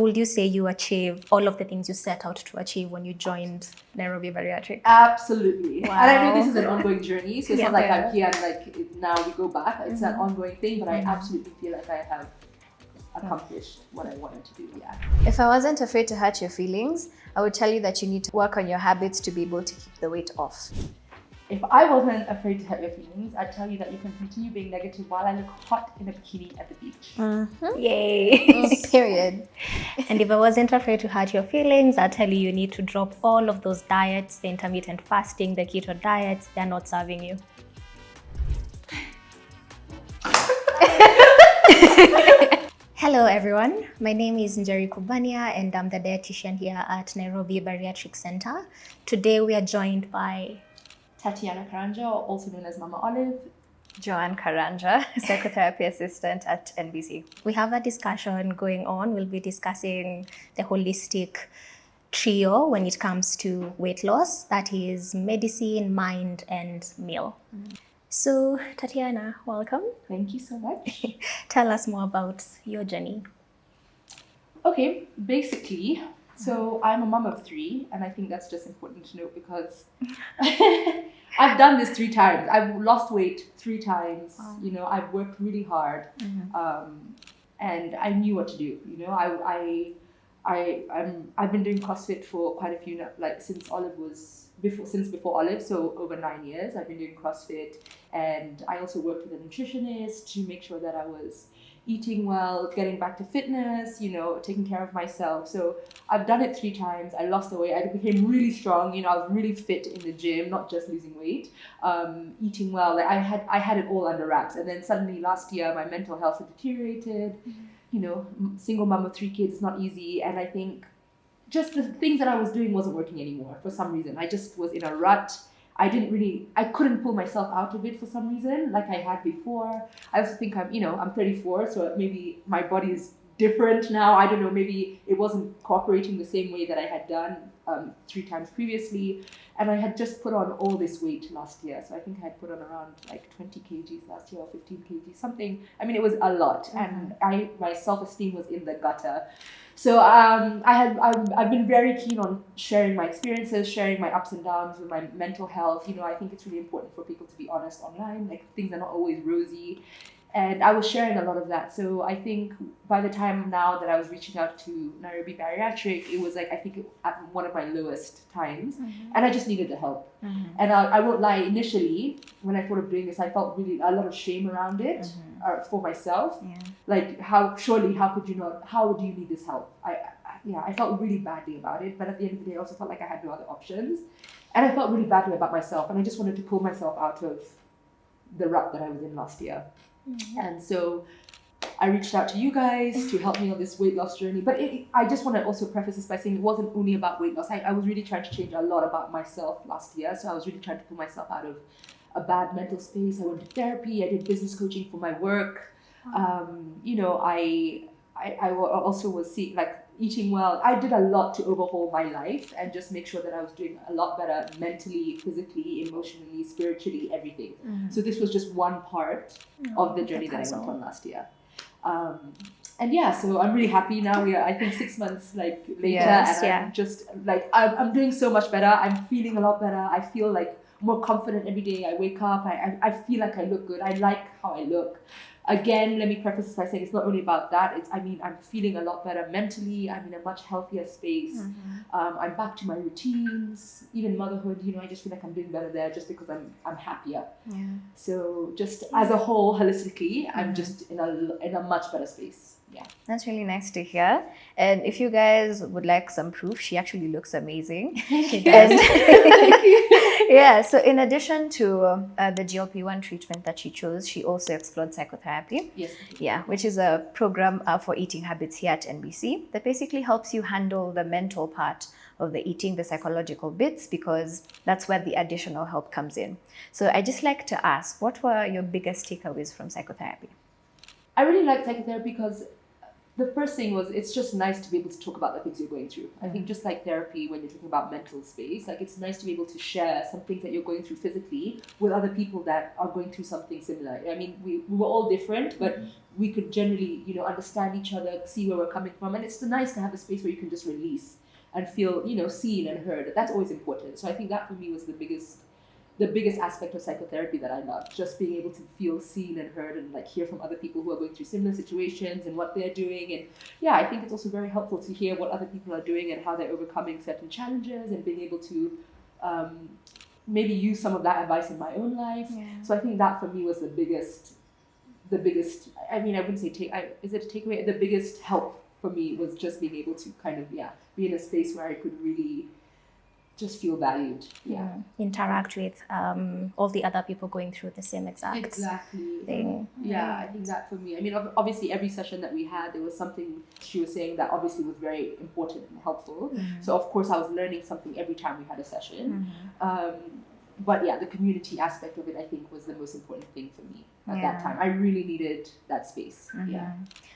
would you say you achieved all of the things you set out to achieve when you joined Nairobi Bariatric? Absolutely. Wow. And I know this is an ongoing journey, so it's not like I'm here and like now we go back. It's an ongoing thing, but I absolutely feel like I have accomplished what I wanted to do. Yeah. If I wasn't afraid to hurt your feelings, I would tell you that you need to work on your habits to be able to keep the weight off. If I wasn't afraid to hurt your feelings, I'd tell you that you can continue being negative while I look hot in a bikini at the beach. Yay. Period. And if I wasn't afraid to hurt your feelings, I'd tell you you need to drop all of those diets, the intermittent fasting, the keto diets. They're not serving you. Hello everyone, my name is Njeri and I'm the dietitian here at Nairobi Bariatric Center. Today we are joined by Tatiana, Karanja, also known as Mama Olive. Joan, Karanja, Psychotherapy Assistant at NBC. We have a discussion going on. We'll be discussing the holistic trio when it comes to weight loss. That is medicine, mind, and meal. So, Tatiana, welcome. Thank you so much. Tell us more about your journey. Okay, basically, so I'm a mom of 3, and I think that's just important to note because I've done this 3 times. I've lost weight 3 times. Wow. You know, I've worked really hard, and I knew what to do. You know, I've been doing CrossFit for quite a few, like since before Olive, so over 9 years. I've been doing CrossFit, and I also worked with a nutritionist to make sure that I was eating well, getting back to fitness, you know, taking care of myself. So I've done it 3 times. I lost the weight. I became really strong. You know, I was really fit in the gym, not just losing weight, eating well. Like I had it all under wraps. And then suddenly last year, my mental health had deteriorated. You know, single mom of 3 kids is not easy. And I think just the things that I was doing wasn't working anymore for some reason. I just was in a rut. I couldn't pull myself out of it for some reason, like I had before. I also think I'm 34, so maybe my body is different now. I don't know, maybe it wasn't cooperating the same way that I had done 3 times previously. And I had just put on all this weight last year. So I think I had put on around like 20 kgs last year or 15 kgs, something. I mean, it was a lot. And my self-esteem was in the gutter. So I've been very keen on sharing my experiences, sharing my ups and downs with my mental health. You know, I think it's really important for people to be honest online. Like, things are not always rosy. And I was sharing a lot of that. So I think by the time now that I was reaching out to Nairobi Bariatric, it was like, I think at one of my lowest times. And I just needed the help. And I won't lie, initially, when I thought of doing this, I felt really a lot of shame around it for myself. Yeah. Like, how do you need this help? I felt really badly about it. But at the end of the day, I also felt like I had no other options. And I felt really badly about myself. And I just wanted to pull myself out of the rut that I was in last year. And so I reached out to you guys to help me on this weight loss journey. But I just want to also preface this by saying it wasn't only about weight loss. I was really trying to change a lot about myself last year. So I was really trying to pull myself out of a bad mental space. I went to therapy. I did business coaching for my work. You know, I also was eating well. I did a lot to overhaul my life and just make sure that I was doing a lot better mentally, physically, emotionally, spiritually, everything. So this was just one part of the journey that I went on last year. And yeah, so I'm really happy now. We are, I think, 6 months later, I'm just like, I'm doing so much better. I'm feeling a lot better. I feel like more confident every day. I wake up. I feel like I look good. I like how I look. Again, let me preface this by saying it's not only about that. I'm feeling a lot better mentally. I'm in a much healthier space. I'm back to my routines. Even motherhood, you know, I just feel like I'm doing better there just because I'm happier. Yeah. So just as a whole, holistically, I'm just in a much better space. Yeah. That's really nice to hear. And if you guys would like some proof, she actually looks amazing. She does. Thank you. Yeah, so in addition to the GLP-1 treatment that she chose, she also explored psychotherapy. Yes. Yeah, which is a program for eating habits here at NBC that basically helps you handle the mental part of the eating, the psychological bits, because that's where the additional help comes in. So I just like to ask, what were your biggest takeaways from psychotherapy? I really like psychotherapy because the first thing was, it's just nice to be able to talk about the things you're going through. I think just like therapy, when you're talking about mental space, like it's nice to be able to share some things that you're going through physically with other people that are going through something similar. I mean, we were all different, but we could generally, you know, understand each other, see where we're coming from. And it's nice to have a space where you can just release and feel, you know, seen and heard. That's always important. So I think that for me was the biggest aspect of psychotherapy that I loved, just being able to feel seen and heard and like hear from other people who are going through similar situations and what they're doing. And yeah, I think it's also very helpful to hear what other people are doing and how they're overcoming certain challenges and being able to maybe use some of that advice in my own life. So I think that for me was the biggest, I mean, I wouldn't say is it a takeaway? The biggest help for me was just being able to kind of, be in a space where I could really just feel valued. Interact with all the other people going through the same exact thing. I think that for me, I mean, obviously every session that we had, there was something she was saying that obviously was very important and helpful. So of course I was learning something every time we had a session. But yeah, the community aspect of it, I think, was the most important thing for me at that time. I really needed that space.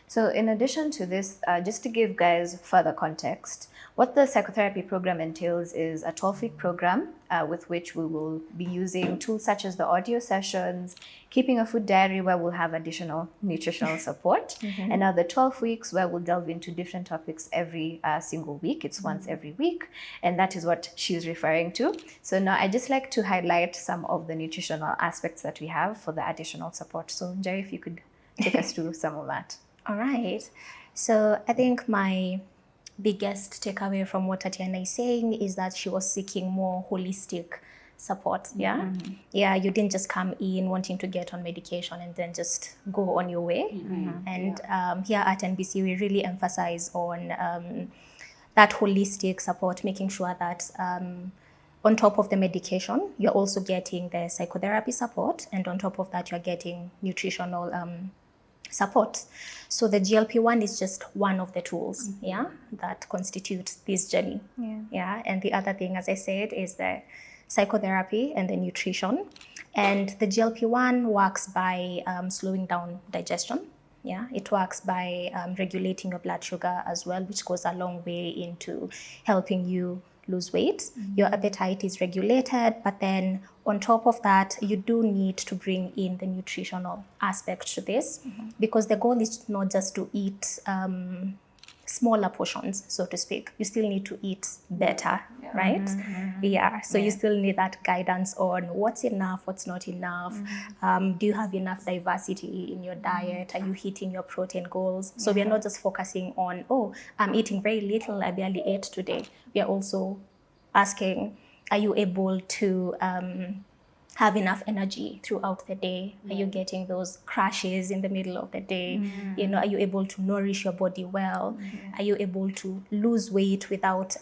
So in addition to this, just to give guys further context, what the psychotherapy program entails is a 12-week program with which we will be using tools such as the audio sessions, keeping a food diary where we'll have additional nutritional support, and now the 12 weeks where we'll delve into different topics every single week. It's once every week, and that is what she's referring to. So now I'd just like to highlight some of the nutritional aspects that we have for the additional support. So Njeri, if you could take us through some of that. All right. So I think my biggest takeaway from what Tatiana is saying is that she was seeking more holistic support. Yeah, you didn't just come in wanting to get on medication and then just go on your way. And here at NBC, we really emphasize on that holistic support, making sure that on top of the medication, you're also getting the psychotherapy support, and on top of that, you're getting nutritional support. So the GLP-1 is just one of the tools, that constitute this journey. And the other thing, as I said, is the psychotherapy and the nutrition. And the GLP-1 works by slowing down digestion. It works by regulating your blood sugar as well, which goes a long way into helping you lose weight. Your appetite is regulated, but then on top of that, you do need to bring in the nutritional aspect to this, because the goal is not just to eat smaller portions, so to speak. You still need to eat better, right? So you still need that guidance on what's enough, what's not enough. Do you have enough diversity in your diet? Are you hitting your protein goals? So we are not just focusing on, I'm eating very little, I barely ate today. We are also asking, are you able to have enough energy throughout the day? Are you getting those crashes in the middle of the day? You know, are you able to nourish your body well? Are you able to lose weight without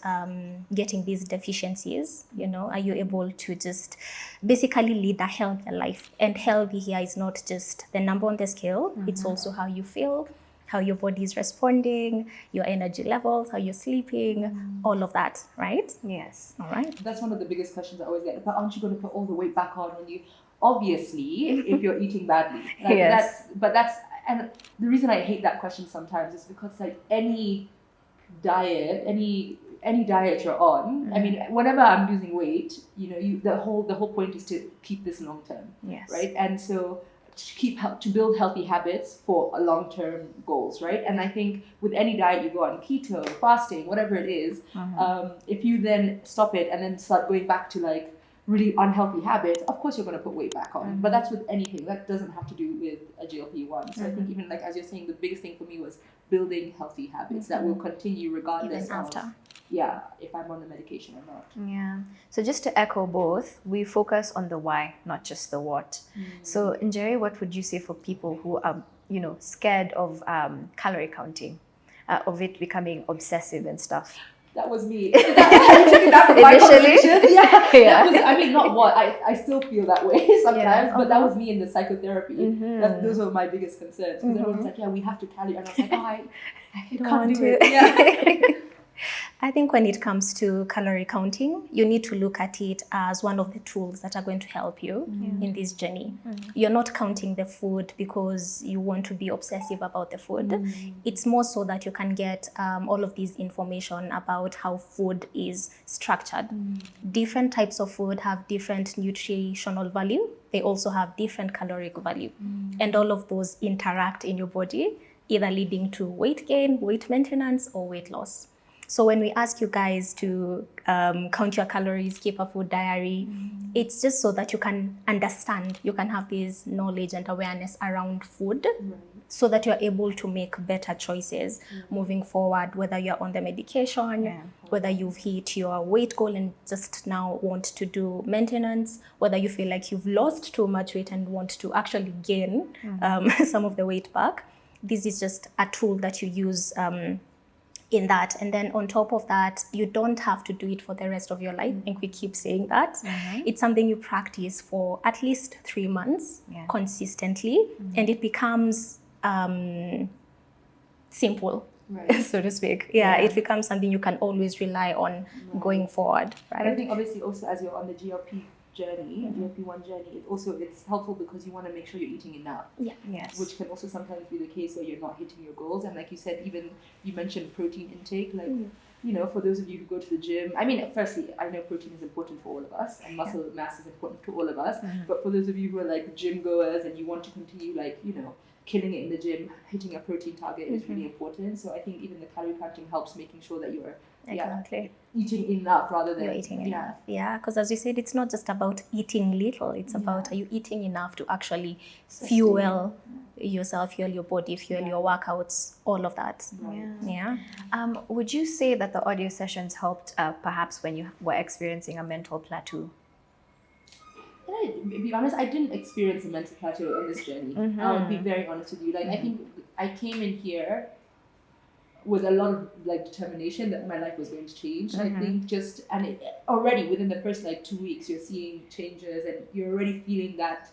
getting these deficiencies? You know, are you able to just basically lead a healthy life? And healthy here is not just the number on the scale, it's also how you feel, how your body is responding, your energy levels, how you're sleeping, all of that, right? Yes. All right. That's one of the biggest questions I always get. But aren't you going to put all the weight back on when you? Obviously, if you're eating badly. And the reason I hate that question sometimes is because like any diet you're on, I mean, whenever I'm losing weight, you know, the whole point is to keep this long term, right? And so to build healthy habits for a long-term goals, right? And I think with any diet you go on, keto, fasting, whatever it is, if you then stop it and then start going back to like really unhealthy habits, of course you're going to put weight back on. But that's with anything. That doesn't have to do with a GLP-1. So I think even like as you're saying, the biggest thing for me was building healthy habits that will continue regardless even after. If I'm on the medication or not. Yeah. So just to echo both, we focus on the why, not just the what. So Njeri, what would you say for people who are, you know, scared of calorie counting, of it becoming obsessive and stuff? That was me. That Initially? That was, I mean, not what, I still feel that way sometimes, but that was me in the psychotherapy. Those were my biggest concerns. Because everyone's like, we have to calorie. And I was like, I can't do it. I think when it comes to calorie counting, you need to look at it as one of the tools that are going to help you in this journey. You're not counting the food because you want to be obsessive about the food. It's more so that you can get all of this information about how food is structured. Different types of food have different nutritional value. They also have different caloric value. And all of those interact in your body, either leading to weight gain, weight maintenance, or weight loss. So when we ask you guys to count your calories, keep a food diary, it's just so that you can understand, you can have this knowledge and awareness around food, so that you're able to make better choices moving forward, whether you're on the medication, whether you've hit your weight goal and just now want to do maintenance, whether you feel like you've lost too much weight and want to actually gain some of the weight back. This is just a tool that you use in that. And then on top of that, you don't have to do it for the rest of your life. I think we keep saying that. It's something you practice for at least 3 months consistently, and it becomes simple, so to speak. It becomes something you can always rely on going forward. Right? I think obviously also as you're on the GLP journey, GLP-1 journey, it's helpful because you want to make sure you're eating enough. Which can also sometimes be the case where you're not hitting your goals. And like you said, even you mentioned protein intake, like you know, for those of you who go to the gym, I mean, firstly, I know protein is important for all of us, and muscle mass is important to all of us. But for those of you who are like gym goers and you want to continue, like, you know, killing it in the gym, hitting a protein target is really important. So I think even the calorie counting helps making sure that you're eating enough rather than eating enough. Because as you said, it's not just about eating little. It's about, are you eating enough to actually fuel yourself, fuel your body, fuel your workouts, all of that. Would you say that the audio sessions helped perhaps when you were experiencing a mental plateau? To be honest, I didn't experience a mental plateau on this journey. I'll be very honest with you. Like I think I came in here with a lot of like determination that my life was going to change. I think already within the first like 2 weeks, you're seeing changes and you're already feeling that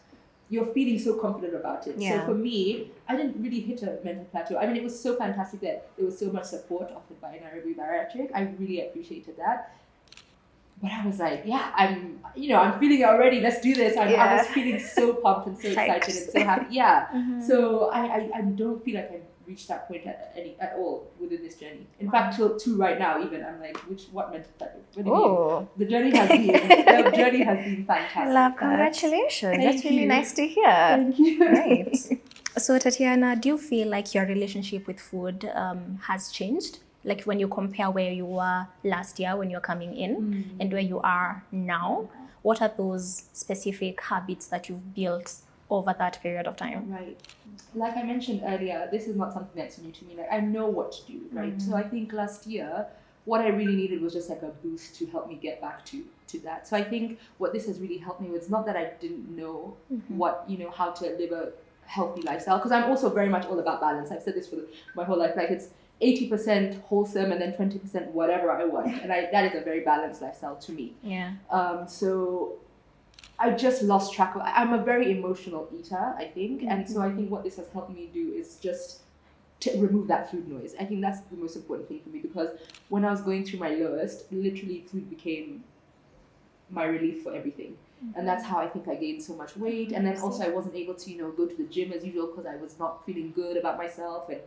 you're feeling so confident about it. So for me, I didn't really hit a mental plateau. I mean, it was so fantastic that there was so much support offered by Nairobi Bariatric. I really appreciated that. But I was like, I'm feeling it already. Let's do this. I was feeling so pumped and so excited and so happy. So I don't feel like I've reached that point at all within this journey. In fact, till right now, even I'm like, what mental plateau? The journey has been fantastic. Love, congratulations. That's really nice to hear. Thank you. Great. So Tatiana, do you feel like your relationship with food has changed? Like when you compare where you were last year when you're coming in and where you are now, what are those specific habits that you've built over that period of time? Right. Like I mentioned earlier, this is not something that's new to me. Like I know what to do, right? So I think last year, what I really needed was just like a boost to help me get back to that. So I think what this has really helped me with is not that I didn't know how to live a healthy lifestyle, because I'm also very much all about balance. I've said this for my whole life. Like it's 80% wholesome and then 20% whatever I want, and that is a very balanced lifestyle to me. So I just lost track of. I'm a very emotional eater, I think, and so I think what this has helped me do is just to remove that food noise. I think that's the most important thing for me, because when I was going through my lowest, literally food became my relief for everything. And that's how I think I gained so much weight. And then also I wasn't able to, go to the gym as usual because I was not feeling good about myself. And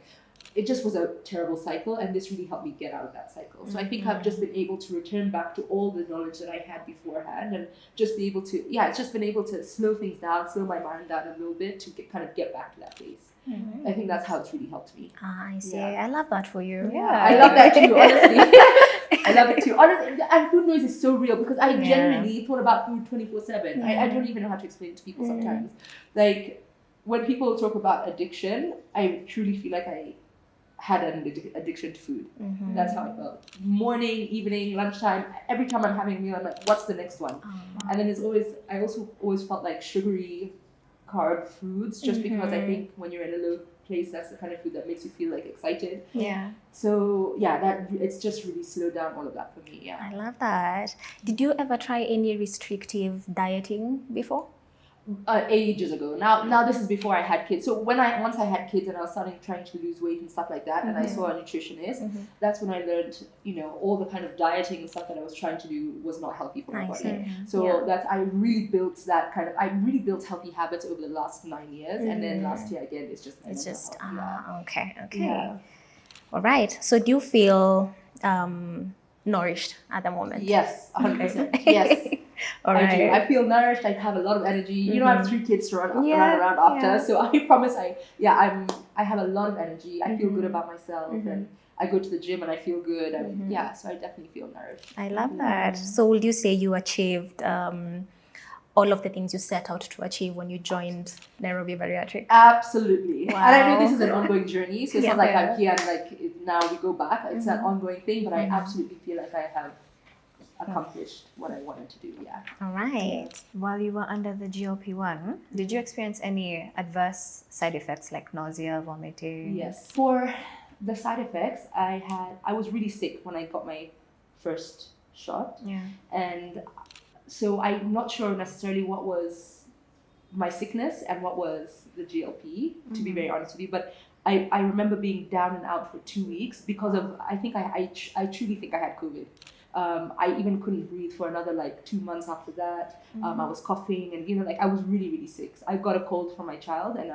it just was a terrible cycle. And this really helped me get out of that cycle. So I think I've just been able to return back to all the knowledge that I had beforehand, and just be able to, it's just been able to slow things down, slow my mind down a little bit to get back to that place. I think that's how it's really helped me. I see. I love that for you. I love that too, honestly. I love it too. Honestly, and food noise is so real, because I genuinely thought about food 24/7. I don't even know how to explain it to people sometimes. Like, when people talk about addiction, I truly feel like I had an addiction to food. That's how I felt. Morning, evening, lunchtime, every time I'm having a meal, I'm like, what's the next one? And then I also always felt like sugary carb foods, just because I think when you're in a low place, that's the kind of food that makes you feel like excited. So that it's just really slowed down all of that for me. I love that. Did you ever try any restrictive dieting before? ages ago. Now this is before I had kids. So once I had kids and I was trying to lose weight and stuff like that, and I saw a nutritionist, that's when I learned, all the kind of dieting and stuff that I was trying to do was not healthy for my body. So I really built healthy habits over the last 9 years, and then last year again, it's just okay. Yeah. All right. So do you feel nourished at the moment? Yes, 100%. Yes. All right. I do. I feel nourished. I have a lot of energy. I have 3 kids to run around after. So I promise I have a lot of energy. I feel good about myself, and I go to the gym and I feel good. And so I definitely feel nourished. I love that. So would you say you achieved all of the things you set out to achieve when you joined Nairobi Bariatric? Absolutely. Wow. And I know this is an ongoing journey, so it's not like I'm here and now we go back. It's an ongoing thing, but I absolutely feel like I have accomplished what I wanted to do. All right. While you were under the GLP-1, did you experience any adverse side effects like nausea, vomiting? Yes. For the side effects, I was really sick when I got my first shot. Yeah. And so I'm not sure necessarily what was my sickness and what was the GLP, to be very honest with you. But I remember being down and out for 2 weeks because of, I think I truly think I had COVID. I even couldn't breathe for another 2 months after that. I was coughing and I was really, really sick. I got a cold from my child and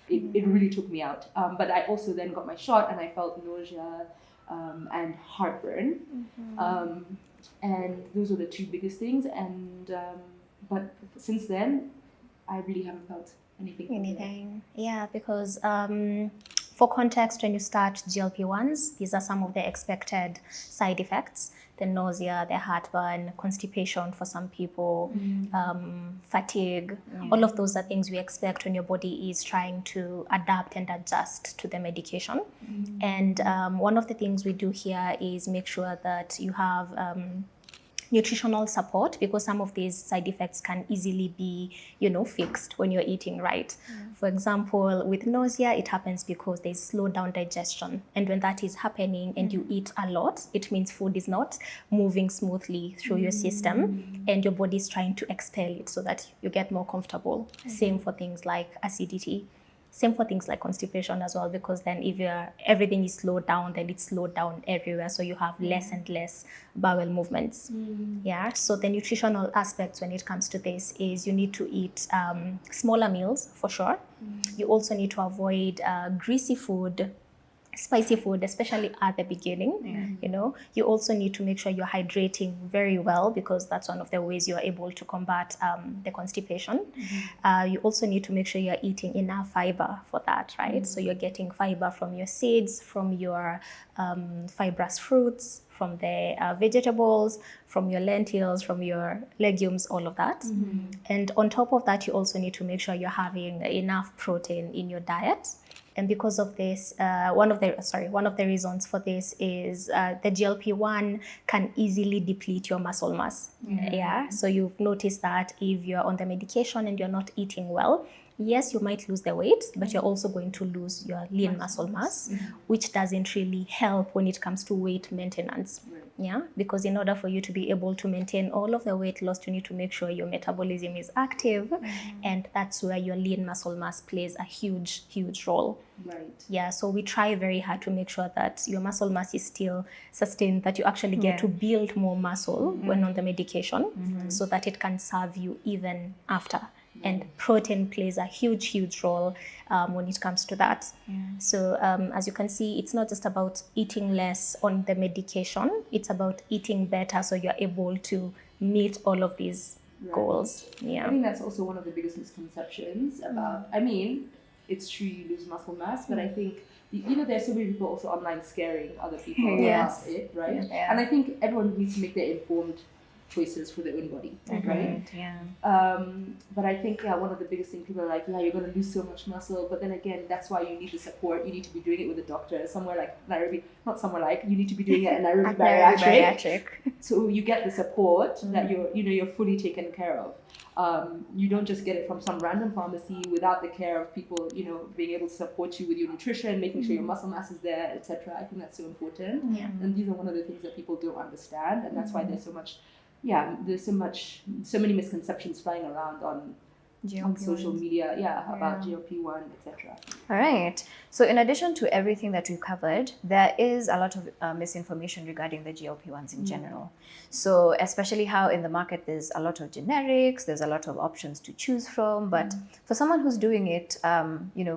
it really took me out. But I also then got my shot and I felt nausea and heartburn. And those were the 2 biggest things. And but since then, I really haven't felt anything. Yeah, because for context, when you start GLP-1s, these are some of the expected side effects: the nausea, the heartburn, constipation for some people, fatigue. All of those are things we expect when your body is trying to adapt and adjust to the medication. And one of the things we do here is make sure that you have nutritional support, because some of these side effects can easily be, fixed when you're eating right. For example, with nausea, it happens because there's slowed down digestion. And when that is happening and you eat a lot, it means food is not moving smoothly through your system and your body is trying to expel it so that you get more comfortable. Same for things like acidity. Same for things like constipation as well, because then if everything is slowed down, then it's slowed down everywhere. So you have less and less bowel movements. Yeah. So the nutritional aspects when it comes to this is you need to eat smaller meals for sure. You also need to avoid greasy food, spicy food, especially at the beginning. You also need to make sure you're hydrating very well, because that's one of the ways you're able to combat the constipation. You also need to make sure you're eating enough fiber for that, right? So you're getting fiber from your seeds, from your fibrous fruits, from the vegetables, from your lentils, from your legumes, all of that. And on top of that, you also need to make sure you're having enough protein in your diet. And because of this, one of the reasons for this is the GLP-1 can easily deplete your muscle mass. So you've noticed that if you're on the medication and you're not eating well, yes, you might lose the weight, but you're also going to lose your lean muscle mass, which doesn't really help when it comes to weight maintenance. Yeah, because in order for you to be able to maintain all of the weight loss, you need to make sure your metabolism is active, and that's where your lean muscle mass plays a huge, huge role. Right. Yeah, so we try very hard to make sure that your muscle mass is still sustained, that you actually get to build more muscle when on the medication, so that it can serve you even after. And protein plays a huge, huge role when it comes to that. So as you can see, it's not just about eating less on the medication, it's about eating better so you're able to meet all of these goals. Yeah. I think that's also one of the biggest misconceptions about, it's true you lose muscle mass, but I think, there's so many people also online scaring other people about it, right? Yeah. And I think everyone needs to make their informed choices for their own body, right? Yeah. But I think one of the biggest things, people are like, you're going to lose so much muscle, but then again, that's why you need the support. You need to be doing it with a doctor somewhere like Nairobi, you need to be doing it at Nairobi Bariatric. So you get the support that you're fully taken care of. You don't just get it from some random pharmacy without the care of people, being able to support you with your nutrition, making sure your muscle mass is there, etc. I think that's so important. And these are one of the things that people don't understand, and that's why there's so much. There's so many misconceptions flying around on on social GLP-1s. media, about GLP-1, etc. All right. So in addition to everything that we've covered, there is a lot of misinformation regarding the GLP-1s in general. So especially how in the market there's a lot of generics, there's a lot of options to choose from. But for someone who's doing it,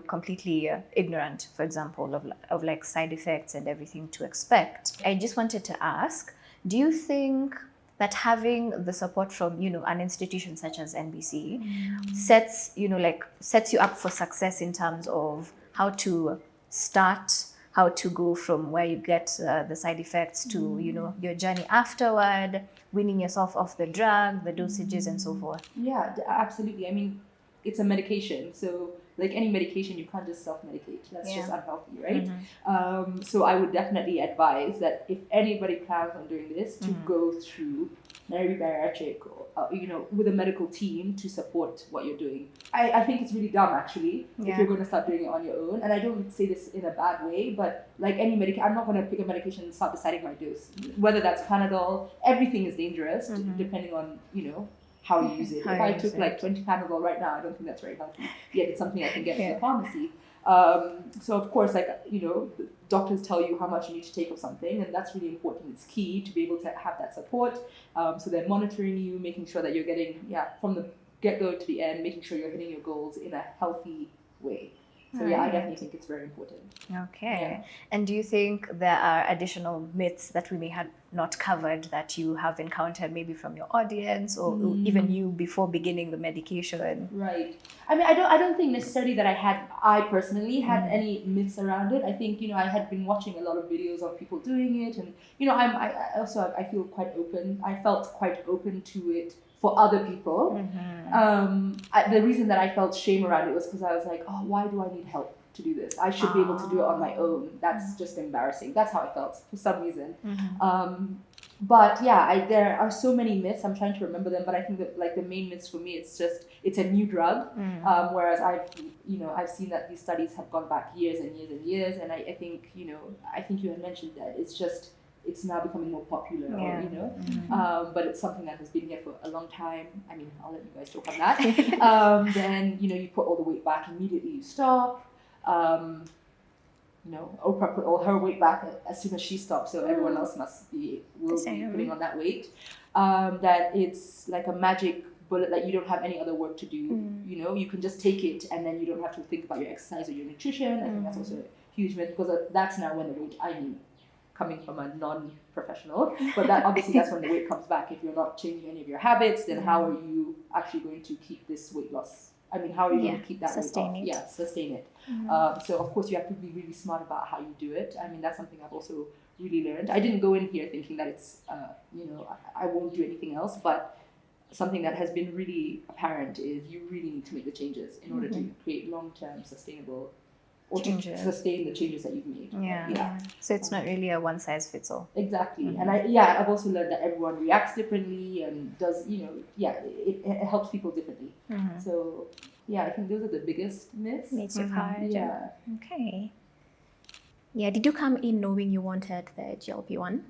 completely ignorant, for example, of like side effects and everything to expect, I just wanted to ask, do you think that having the support from, an institution such as NBC sets you up for success in terms of how to start, how to go from where you get the side effects to, your journey afterward, weaning yourself off the drug, the dosages and so forth? Yeah, absolutely. I mean, it's a medication. So like any medication, you can't just self-medicate. That's just unhealthy, right? So I would definitely advise that if anybody plans on doing this, to go through Nairobi Bariatric, with a medical team to support what you're doing. I think it's really dumb, actually, if you're going to start doing it on your own. And I don't say this in a bad way, but like any medication, I'm not going to pick a medication and start deciding my dose. Whether that's Panadol, everything is dangerous, depending on, how you use it. If I took like 20 Panadol right now, I don't think that's very healthy. Yet it's something I can get from the pharmacy. So of course, doctors tell you how much you need to take of something, and that's really important. It's key to be able to have that support. So they're monitoring you, making sure that you're getting, from the get-go to the end, making sure you're hitting your goals in a healthy way. So I definitely think it's very important. Okay. Yeah. And do you think there are additional myths that we may have not covered that you have encountered maybe from your audience or even you before beginning the medication? Right. I mean, I don't think necessarily that I personally had any myths around it. I think, I had been watching a lot of videos of people doing it, and, I feel quite open. I felt quite open to it for other people. The reason that I felt shame around it was because I was like, oh, why do I need help to do this? I should be able to do it on my own. That's just embarrassing. That's how I felt for some reason. But there are so many myths. I'm trying to remember them, but I think that like the main myths for me, it's a new drug. Whereas I've seen that these studies have gone back years and years and years, and I think you had mentioned that it's now becoming more popular, but it's something that has been here for a long time. I mean, I'll let you guys talk on that. Then, you put all the weight back, immediately you stop. Oprah put all her weight back as soon as she stopped, so everyone else will be putting on that weight. That it's like a magic bullet, like you don't have any other work to do. You can just take it and then you don't have to think about your exercise or your nutrition. I think that's also a huge myth, because that's now when the weight, coming from a non-professional, but that's when the weight comes back. If you're not changing any of your habits, then how are you actually going to keep this weight loss? I mean, how are you going to keep that weight off? Yeah, sustain it. So of course you have to be really smart about how you do it. I mean, that's something I've also really learned. I didn't go in here thinking that it's, I won't do anything else, but something that has been really apparent is you really need to make the changes in order to create long-term sustainable changes. To sustain the changes that you've made. Yeah. So it's not really a one-size-fits-all. Exactly. And I've also learned that everyone reacts differently and does, it helps people differently. So I think those are the biggest myths. Myths you've heard. Yeah. Okay. Yeah, did you come in knowing you wanted the GLP-1?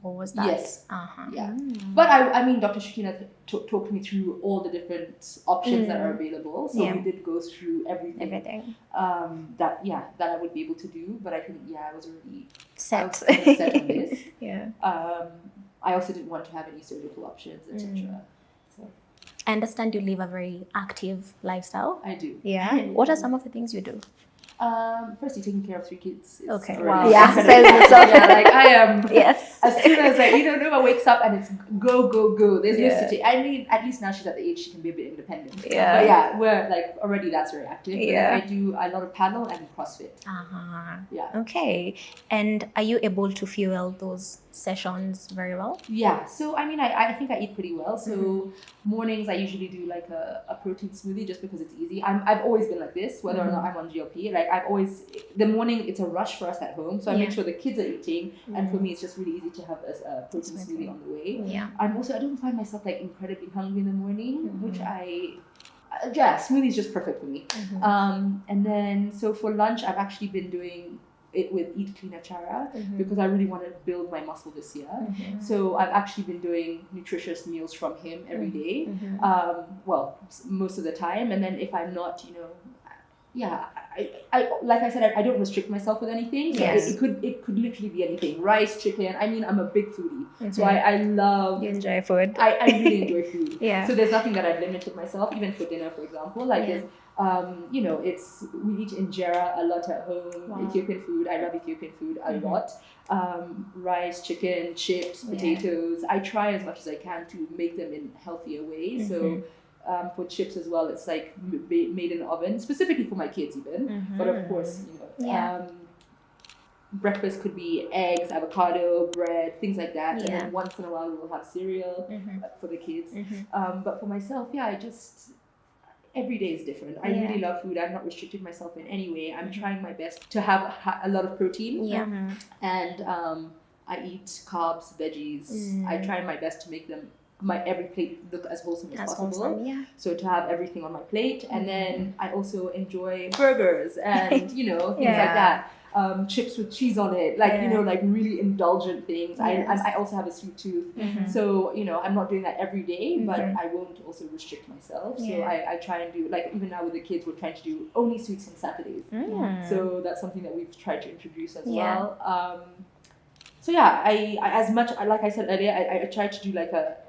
Or was that? Yes. Yeah. But I mean, Dr. Shakina talked me through all the different options that are available. So we did go through everything. That I would be able to do. But I think, I was already set on this. I also didn't want to have any surgical options, etc. So I understand you live a very active lifestyle. I do. Yeah. What are some of the things you do? Firstly, taking care of 3 kids. Okay. Wow. I am. Yes. As soon as Nova wakes up and it's go. There's no sitting. I mean, at least now she's at the age she can be a bit independent. Yeah. But we're like already that's very active. Yeah. I do a lot of paddle and CrossFit. Yeah. Okay. And are you able to fuel those sessions very well? Yeah. So I mean, I think I eat pretty well. So mornings I usually do like a protein smoothie just because it's easy. I've always been like this, whether or not I'm on GLP. Like the morning it's a rush for us at home, so I make sure the kids are eating, and for me it's just really easy to have a protein smoothie on the way. Yeah. I don't find myself like incredibly hungry in the morning, which smoothie is just perfect for me. And then so for lunch I've actually been doing it with Eat Clean Achara because I really want to build my muscle this year. So I've actually been doing nutritious meals from him every day. Well, most of the time. And then if I'm not, I like I said, I don't restrict myself with anything. So it could literally be anything. Rice, chicken. I mean, I'm a big foodie. So I love... You enjoy food. I really enjoy food. Yeah. So there's nothing that I've limited myself, even for dinner, for example. Like there's, we eat injera a lot at home. Ethiopian food. I love Ethiopian food a lot. Rice, chicken, chips, potatoes. I try as much as I can to make them in healthier ways. So for chips as well, it's like made in the oven, specifically for my kids even. But of course, breakfast could be eggs, avocado, bread, things like that. And then once in a while we'll have cereal for the kids. But for myself, every day is different. I really love food. I've not restricted myself in any way. I'm trying my best to have a lot of protein. And I eat carbs, veggies. I try my best to make them every plate look as wholesome as possible. So to have everything on my plate. And then I also enjoy burgers and things like that. Chips with cheese on it, like really indulgent things. I also have a sweet tooth, so I'm not doing that every day, but I won't also restrict myself. So I try and do, like, even now with the kids, we're trying to do only sweets on Saturdays. So that's something that we've tried to introduce as well. So I as much, like I said earlier, I try to do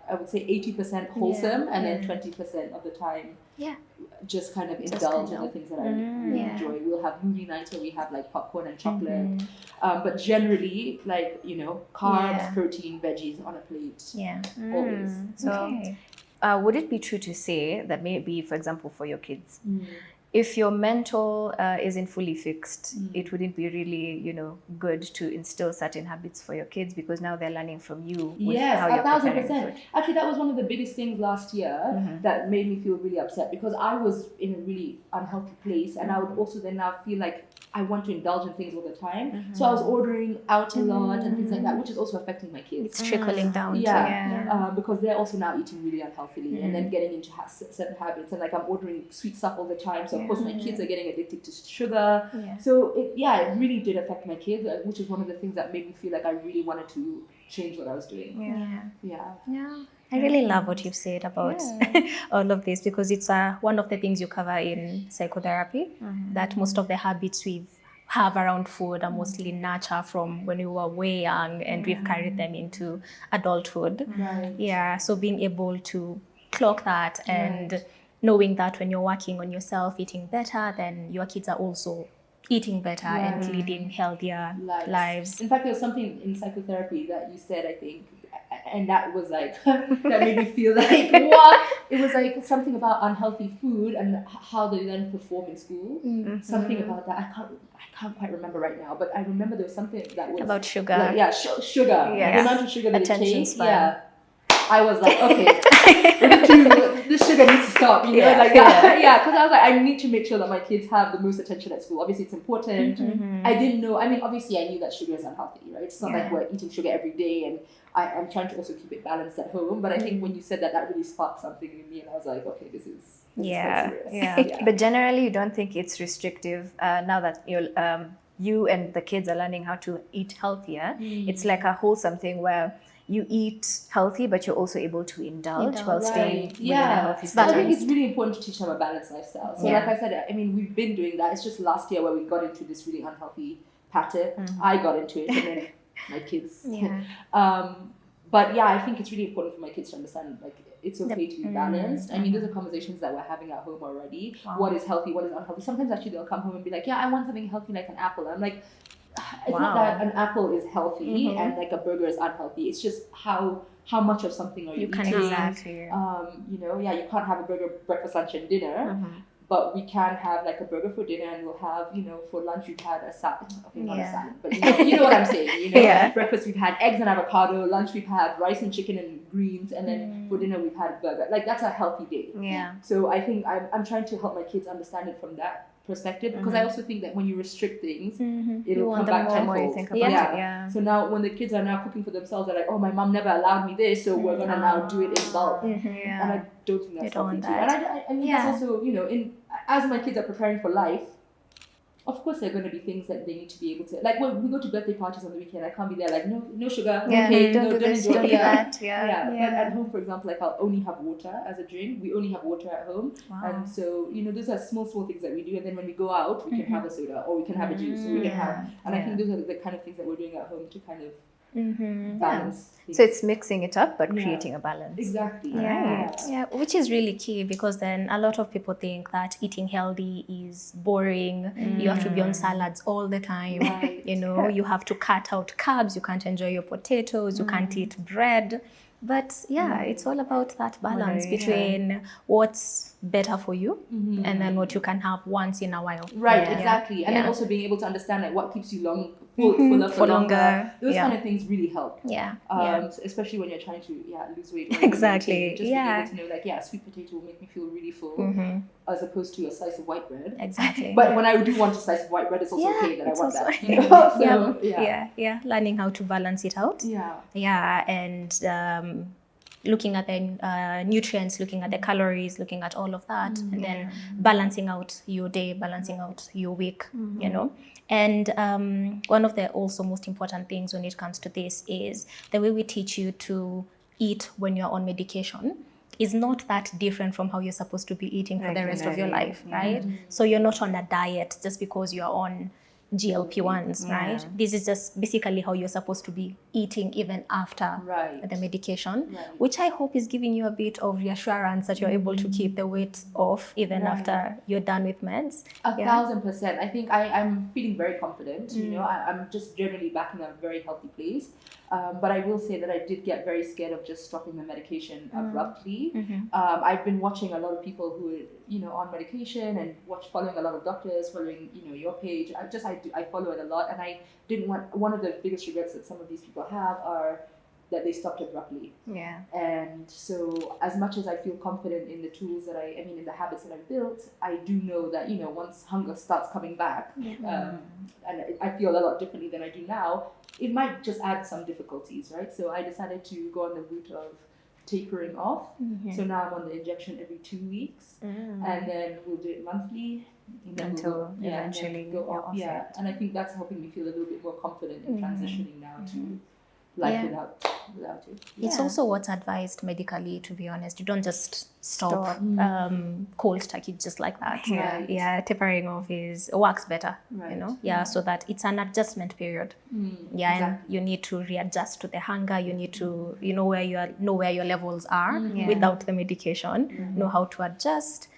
I would say 80% wholesome and then 20% of the time just kind of indulge in the things that I really enjoy. We'll have movie nights where we have like popcorn and chocolate, but generally carbs, protein, veggies on a plate. Always. So would it be true to say that maybe, for example, for your kids, if your mental isn't fully fixed, it wouldn't be really, good to instill certain habits for your kids, because now they're learning from you. Yes, how you're 1,000%. Actually, that was one of the biggest things last year that made me feel really upset, because I was in a really unhealthy place, and I would also then now feel like I want to indulge in things all the time. So I was ordering out a lot and things like that, which is also affecting my kids. It's trickling down. Because they're also now eating really unhealthily and then getting into certain habits. And like, I'm ordering sweet stuff all the time. So of course my kids are getting addicted to sugar. So it really did affect my kids, which is one of the things that made me feel like I really wanted to change what I was doing. I really love what you've said about all of this, because it's one of the things you cover in psychotherapy, that most of the habits we have around food are mostly nurture from when we were way young, and we've carried them into adulthood. So being able to clock that and knowing that when you're working on yourself, eating better, then your kids are also eating better and leading healthier lives. In fact, there was something in psychotherapy that you said, I think, and that was like, that made me feel like, what? It was like something about unhealthy food and how they then perform in school. Something about that. I can't quite remember right now, but I remember there was something that was about sugar. Like, sugar. The amount of sugar that attention they take. span. I was like, okay, this sugar needs to stop, like that. Because I was like, I need to make sure that my kids have the most attention at school. Obviously, it's important. I didn't know, obviously, I knew that sugar is unhealthy, right? It's not like we're eating sugar every day, and I'm trying to also keep it balanced at home. But I think when you said that, that really sparked something in me, and I was like, okay, this is quite serious. But generally, you don't think it's restrictive now that you and the kids are learning how to eat healthier. It's like a wholesome thing where you eat healthy, but you're also able to indulge while staying within a healthy standard. I think it's really important to teach them a balanced lifestyle. So like I said, we've been doing that. It's just last year where we got into this really unhealthy pattern. I got into it, and then my kids. But I think it's really important for my kids to understand, like, it's okay to be balanced. Those are conversations that we're having at home already. What is healthy, what is unhealthy. Sometimes actually they'll come home and be like, I want something healthy like an apple. I'm like, it's not that an apple is healthy and like a burger is unhealthy. It's just how much of something are you eating. Exactly. You can't have a burger breakfast, lunch, and dinner. But we can have like a burger for dinner, and we'll have, for lunch we've had a salad. Okay, not a salad, but you know what I'm saying. Breakfast we've had eggs and avocado. Lunch we've had rice and chicken and greens, and then for dinner we've had a burger. Like, that's a healthy day. So I think I'm trying to help my kids understand it from that perspective, because I also think that when you restrict things, it'll come back tenfold. You think about it. So now when the kids are now cooking for themselves, they're like, oh, my mom never allowed me this, so we're gonna now do it in bulk. And I don't think that's healthy too. And I mean, that's also, as my kids are preparing for life, of course, there are going to be things that they need to be able to, like when we go to birthday parties on the weekend, I can't be there like, no sugar, Yeah, okay, don't no, do don't this, enjoy don't do that. Yeah. But at home, for example, like I'll only have water as a drink. We only have water at home. Wow. And so, those are small things that we do. And then when we go out, we can have a soda or we can have a juice or we can have, and I think those are the kind of things that we're doing at home to kind of balance. So it's mixing it up, but creating a balance. Exactly. Yeah, which is really key, because then a lot of people think that eating healthy is boring. You have to be on salads all the time. Right. You have to cut out carbs. You can't enjoy your potatoes. You can't eat bread. But it's all about that balance between what's better for you and then what you can have once in a while. Right, exactly. And then also being able to understand like what keeps you fuller for longer. Those kind of things really help. Especially when you're trying to lose weight. Exactly. Just being able to know sweet potato will make me feel really full as opposed to a slice of white bread. Exactly. But when I do want a slice of white bread, it's also okay that I want that. So, learning how to balance it out. And looking at the nutrients, looking at the calories, looking at all of that, and then balancing out your day, balancing out your week, And one of the also most important things when it comes to this is the way we teach you to eat when you're on medication is not that different from how you're supposed to be eating for the rest of your life, right? So you're not on a diet just because you're on GLP-1s, right? This is just basically how you're supposed to be eating even after the medication, which I hope is giving you a bit of reassurance that you're able to keep the weight off even after you're done with meds. 1,000%. I think I'm feeling very confident. I'm just generally back in a very healthy place. But I will say that I did get very scared of just stopping the medication abruptly. I've been watching a lot of people who are, on medication and following a lot of doctors, following, your page. I follow it a lot, and I didn't want, one of the biggest regrets that some of these people have are that they stopped abruptly. And so as much as I feel confident in the tools that in the habits that I've built, I do know that, once hunger starts coming back, and I feel a lot differently than I do now, it might just add some difficulties, right? So I decided to go on the route of tapering off. So now I'm on the injection every 2 weeks, and then we'll do it monthly. Until eventually go off. And I think that's helping me feel a little bit more confident in transitioning now to life without it. It's also what's advised medically, to be honest. You don't just stop cold turkey just like that. Tapering off works better, so that it's an adjustment period. And you need to readjust to the hunger. You need to know where your levels are without the medication. Know how to adjust.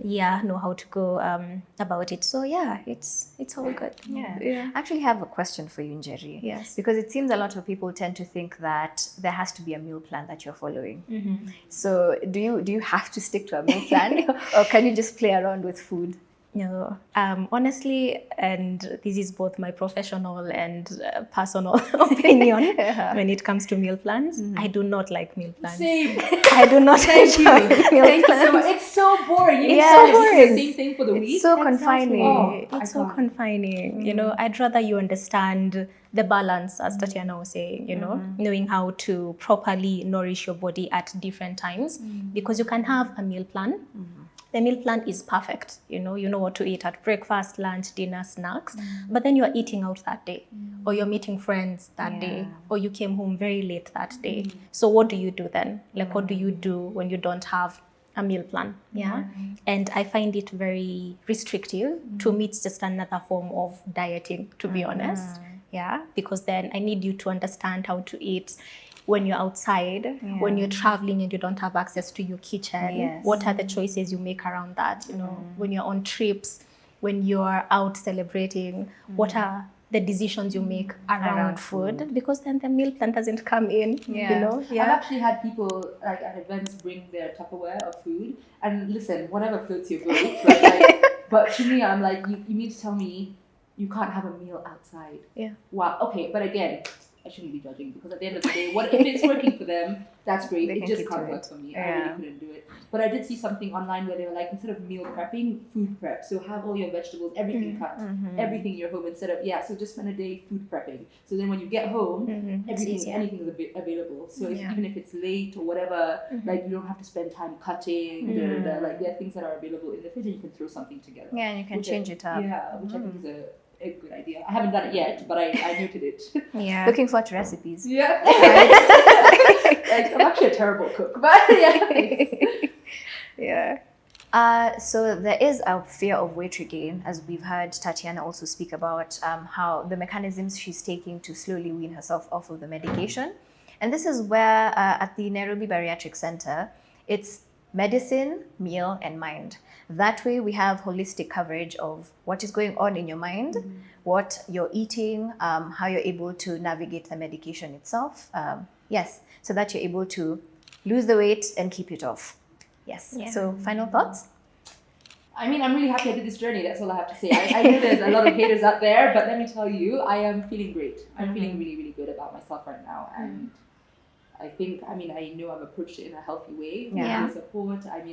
Know how to go about it. So it's all good. I actually have a question for you, Njeri. Yes. Because it seems a lot of people tend to think that there has to be a meal plan that you're following. So do you have to stick to a meal plan, or can you just play around with food? No, honestly, and this is both my professional and personal opinion, when it comes to meal plans, I do not like meal plans. Same. I do not enjoy meal plans. It's so boring. It's so boring. The same thing for the week. It's so confining. It's so confining. I'd rather you understand the balance, as Tatiana was saying, knowing how to properly nourish your body at different times, because you can have a meal plan. The meal plan is perfect. You know what to eat at breakfast, lunch, dinner, snacks. But then you're eating out that day, or you're meeting friends that day, or you came home very late that day. So what do you do then? Like, what do you do when you don't have a meal plan? And I find it very restrictive. To me, it's just another form of dieting, to be honest. Because then I need you to understand how to eat when you're outside, when you're traveling and you don't have access to your kitchen. What are the choices you make around that? When you're on trips, when you're out celebrating, what are the decisions you make around food? Because then the meal plan doesn't come in. I've actually had people like at events bring their Tupperware of food, and listen, whatever floats your boat. But to me, I'm like, you need to tell me you can't have a meal outside. Wow. Okay, but again, I shouldn't be judging, because at the end of the day, if it's working for them, that's great. It just can't work for me. I really couldn't do it. But I did see something online where they were like, instead of meal prepping, food prep. So have all your vegetables, everything cut, everything in your home instead of, so just spend a day food prepping. So then when you get home, anything is available. So even if it's late or whatever, like you don't have to spend time cutting, like there are things that are available in the fridge and you can throw something together. Yeah, and you can change it up. Yeah, which I think is a good idea. I haven't done it yet, but I noted it. Yeah. Looking forward to recipes. Yeah. Like, I'm actually a terrible cook, but So there is a fear of weight regain, as we've heard Tatiana also speak about how the mechanisms she's taking to slowly wean herself off of the medication. And this is where at the Nairobi Bariatric Center, it's medicine, meal, and mind. That way we have holistic coverage of what is going on in your mind, what you're eating, how you're able to navigate the medication itself. So that you're able to lose the weight and keep it off. Yes. Yeah. So final thoughts? I mean, I'm really happy I did this journey. That's all I have to say. I know there's a lot of haters out there, but let me tell you, I am feeling great. I'm feeling really, really good about myself right now. And I think, I know I've approached it in a healthy way. Yeah. With support. I'm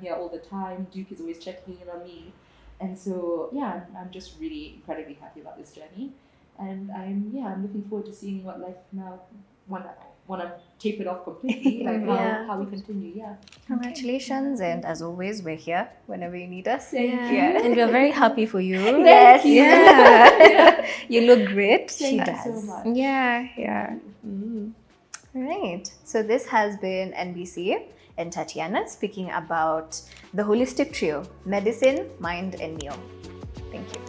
here all the time. Duke is always checking in on me. And so, I'm just really incredibly happy about this journey. And I'm looking forward to seeing what life now, when I'm tapered off completely, like how we continue. Congratulations, and as always, we're here whenever you need us. Thank you. And we're very happy for you. Yes. Yeah. You look great. Thank you so much. Yeah. Right. So this has been NBC and Tatiana speaking about the holistic trio: medicine, mind, and meal. Thank you.